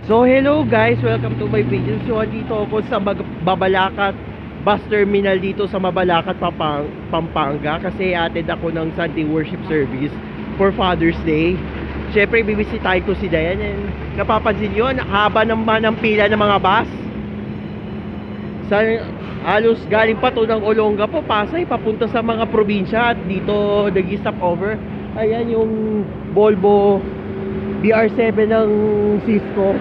So hello guys, welcome to my video. So andito ako sa Mabalacat bus terminal dito sa Mabalacat, Pampanga, kasi attend ako ng Sunday worship service for Father's Day. Syempre bibisitahin ko si Dayan, and napapansin nyo, haba naman ang pila ng mga bus. Halos galing pa to ng Olongapo, Pasay, papunta sa mga probinsya, at dito nag-stop over. Ayan yung Volvo BR7 ng Cisco,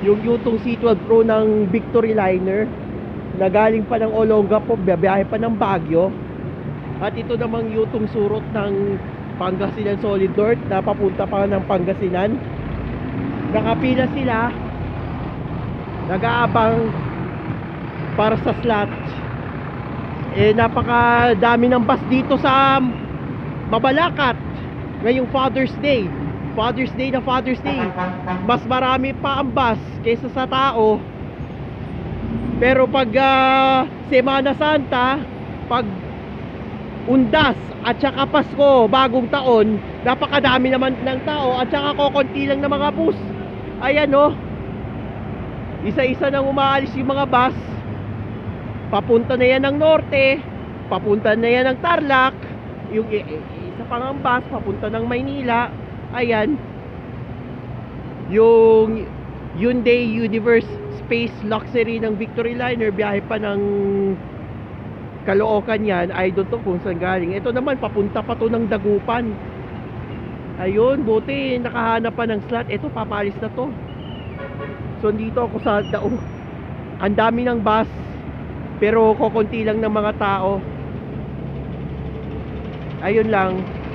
yung Yutong C12 Pro ng Victory Liner na galing pa ng Olongapo, biyahe pa ng Baguio. At ito namang Yutong Surot ng Pangasinan Solid North na papunta pa ng Pangasinan. Nakapila sila, nag-aabang para sa slot. Napakadami ng bus dito sa Mabalacat ngayong Father's Day. Father's Day na Father's Day, mas marami pa ang bus kaysa sa tao. Pero pag Semana Santa, pag Undas at saka Pasko, Bagong Taon, napakadami naman ng tao at saka kokonti lang ng mga bus. Ayan o, isa-isa nang umaalis yung mga bus. Papunta na yan ng Norte, papunta na yan ng Tarlac, yung isa pang bus papunta ng Maynila. Ayan, yung Hyundai Universe Space Luxury ng Victory Liner, biyahe pa ng Caloocan yan. I don't know kung saan galing. Ito naman, papunta pa to ng Dagupan. Ayun, buti nakahanap pa ng slot. Ito, papalis na to. So, dito ako sa daong. Ang dami ng bus, pero kokonti lang ng mga tao. Ayun lang.